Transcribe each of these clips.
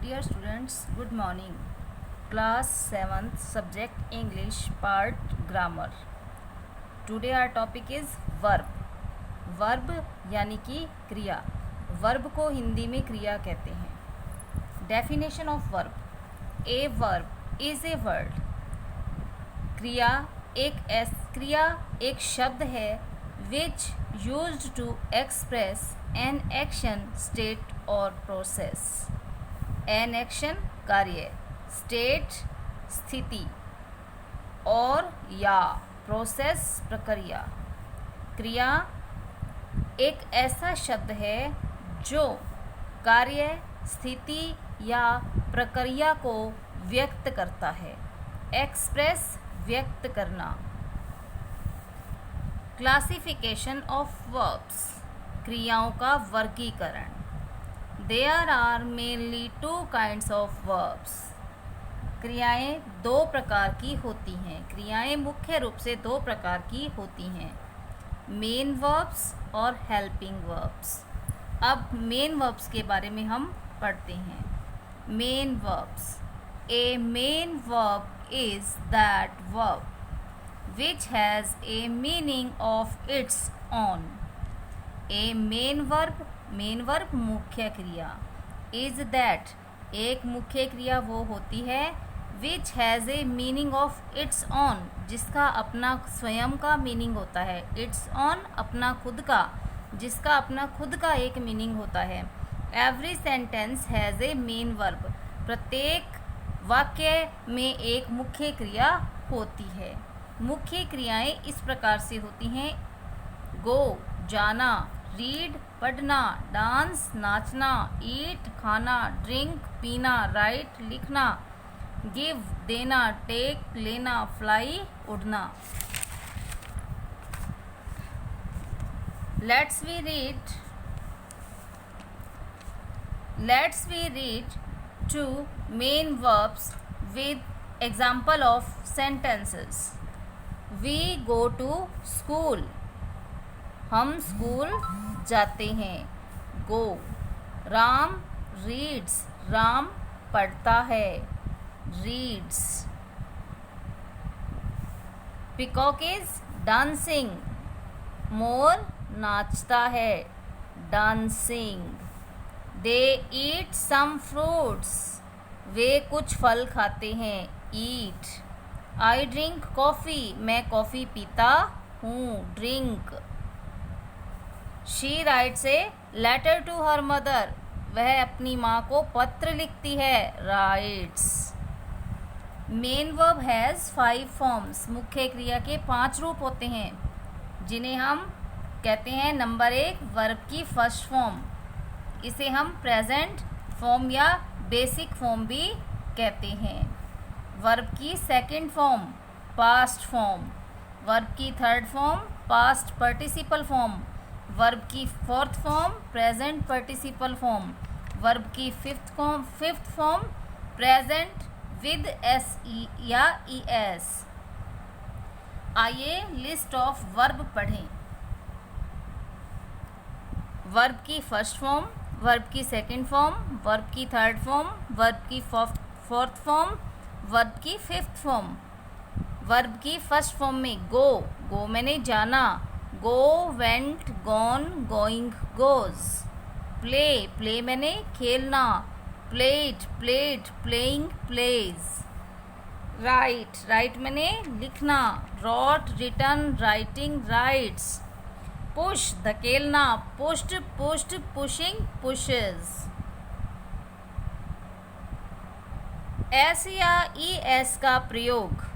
Dear students, good morning. Class 7th subject English part grammar. Today our topic is verb. Verb यानी कि क्रिया. Verb को हिंदी में क्रिया कहते हैं. Definition of verb. A verb is a word. क्रिया एक शब्द है which used to express an action, state or process. An action कार्य, state स्थिति और या process प्रक्रिया. क्रिया एक ऐसा शब्द है जो कार्य, स्थिति या प्रक्रिया को व्यक्त करता है. एक्सप्रेस व्यक्त करना. क्लासिफिकेशन ऑफ वर्ब्स क्रियाओं का वर्गीकरण. There are mainly two kinds of verbs. क्रियाएं दो प्रकार की होती हैं. क्रियाएं मुख्य रूप से दो प्रकार की होती हैं. मेन वर्ब्स और हेल्पिंग वर्ब्स. अब मेन वर्ब्स के बारे में हम पढ़ते हैं. Main verbs. A main verb is that verb which has a meaning of its own. A main verb मुख्य क्रिया. इज दैट एक मुख्य क्रिया वो होती है which has a meaning of its on, जिसका अपना स्वयं का मीनिंग होता है. इट्स ऑन अपना खुद का, जिसका अपना खुद का एक मीनिंग होता है. Every sentence has a main verb. प्रत्येक वाक्य में एक मुख्य क्रिया होती है. मुख्य क्रियाएं इस प्रकार से होती हैं. गो जाना, रीड पढ़ना, डांस नाचना, ईट खाना, ड्रिंक पीना, राइट लिखना, गिव देना, टेक लेना, फ्लाई उड़ना. Let's we read two main verbs with example of sentences. We go to school. हम स्कूल जाते हैं. गो. राम रीड्स. राम पढ़ता है. रीड्स. Peacock is dancing. मोर नाचता है. डांसिंग. दे ईट सम फ्रूट्स. वे कुछ फल खाते हैं. ईट. I drink coffee. मैं कॉफ़ी पीता हूँ. Drink. She writes a letter to her mother. वह अपनी माँ को पत्र लिखती है. Writes. Main verb has 5 forms. मुख्य क्रिया के 5 रूप होते हैं, जिन्हें हम कहते हैं. नंबर 1 वर्ब की फर्स्ट फॉर्म. इसे हम प्रेजेंट फॉर्म या बेसिक फॉर्म भी कहते हैं. वर्ब की second form past form. Verb की third form past participle form. Verb की fourth form present participle form. Verb की fifth form present with S E या ई एस. आइए लिस्ट ऑफ वर्ब पढ़ें. वर्ब की फर्स्ट फॉर्म, वर्ब की second form, verb की third form, verb की fourth form, verb की फिफ्थ फॉर्म. वर्ब की फर्स्ट फॉर्म में गो. गो मैंने जाना. Go, went, gone, going, goes. Play. Play मैंने खेलना. Played, played, playing, plays. Write. Write मैंने लिखना. Wrote, written, writing, writes. Push धकेलना. Pushed, pushed, pushing, pushes. S या ई एस का प्रयोग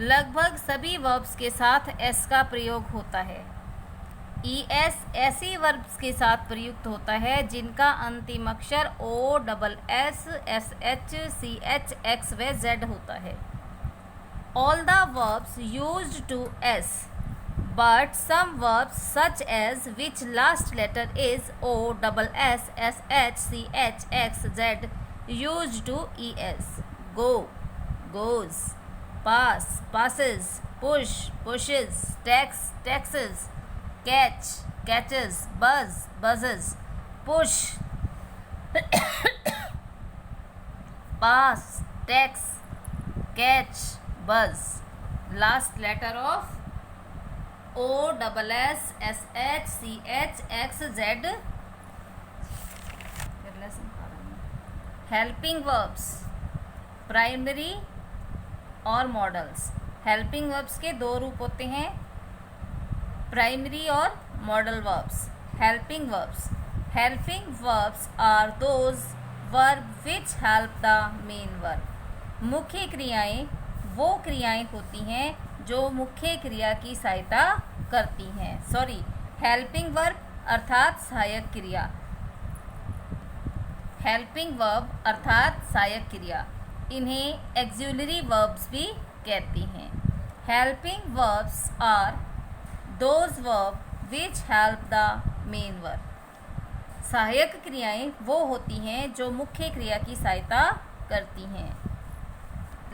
लगभग सभी वर्ब्स के साथ एस का प्रयोग होता है. ई एस ऐसी वर्ब्स के साथ प्रयुक्त होता है जिनका अंतिम अक्षर O, double S, S H, C H, X व जेड होता है. All the verbs used to S, but some verbs such as which last letter is O, double S, S H, C H, X, Z used to E S. Go, goes. Pass, passes. push, pushes. tax, taxes. catch, catches. buzz, buzzes. push, pass, text, catch, buzz. Last letter of O double S S H C H X Z. Helping verbs, primary और modals. Helping verbs के दो रूप होते हैं, primary और modal verbs. Helping verbs are those verb which help the main verb. मुख्य क्रियाएं वो क्रियाएं होती हैं जो मुख्य क्रिया की सहायता करती हैं। हेल्पिंग वर्ब अर्थात सहायक क्रिया, हेल्पिंग वर्ब अर्थात सहायक क्रिया, इन्हें एक्सिलरी वर्ब्स भी कहती हैं। Helping verbs are those verb which help the main verb. सहायक क्रियाएं वो होती हैं जो मुख्य क्रिया की सहायता करती हैं।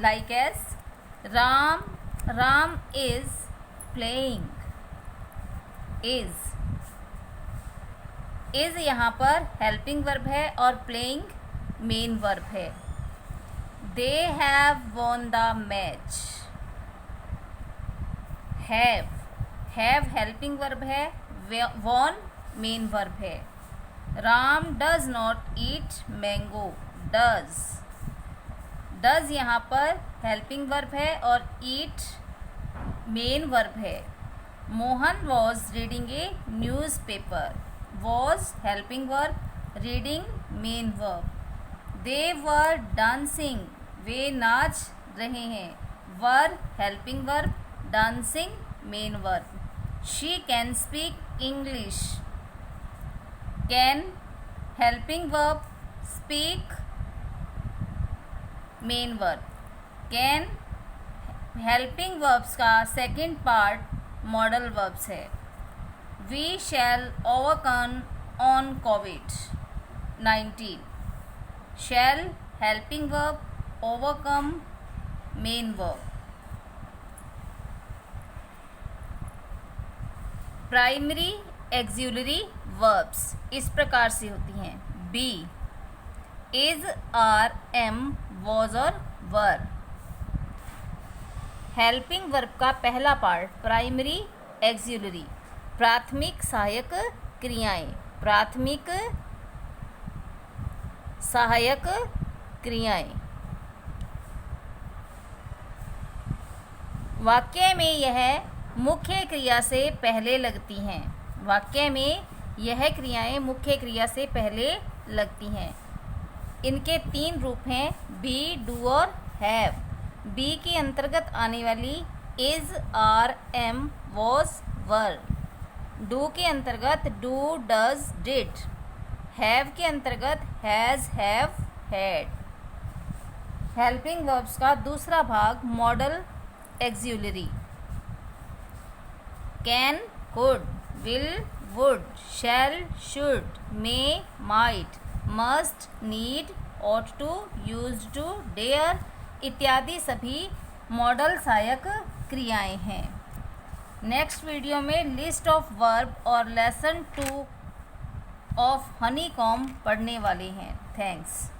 Like as Ram is playing. Is यहाँ पर हेल्पिंग वर्ब है और प्लेइंग मेन वर्ब है। They have won the match. Have helping verb है, वॉन मेन वर्ब है। Ram does not eat mango. Does यहाँ पर हेल्पिंग वर्ब है और ईट मेन वर्ब है। Mohan was reading A news paper. was helping verb, reading main verb. They were dancing, वे नाच रहे हैं, were helping verb, dancing main verb. She can speak English. Can helping verb, speak main verb. Can helping verbs का second part modal verbs है। We shall overcome on COVID-19. Shall helping verb, overcome main verb. Primary auxiliary verbs इस प्रकार से होती हैं। Be is, are, am, was और were. Helping verb का पहला पार्ट प्राइमरी एक्सिलरी, प्राथमिक सहायक क्रियाएं। प्राथमिक सहायक क्रियाएं वाक्य में यह मुख्य क्रिया से पहले लगती हैं। वाक्य में यह क्रियाएं मुख्य क्रिया से पहले लगती हैं। इनके तीन रूप हैं, बी, डू और हैव। बी के अंतर्गत आने वाली is, are, am, was, were. Do के अंतर्गत डू, डज, डिड। हैव के अंतर्गत has, have, had. Helping verbs का दूसरा भाग modal auxiliary. Can, could, will, would, shall, should, may, might, must, need, ought to, used to, dare इत्यादि सभी model सहायक क्रियाएं हैं। नेक्स्ट वीडियो में लिस्ट ऑफ वर्ब और लेसन 2 ऑफ हनीकॉम्ब पढ़ने वाले हैं। थैंक्स।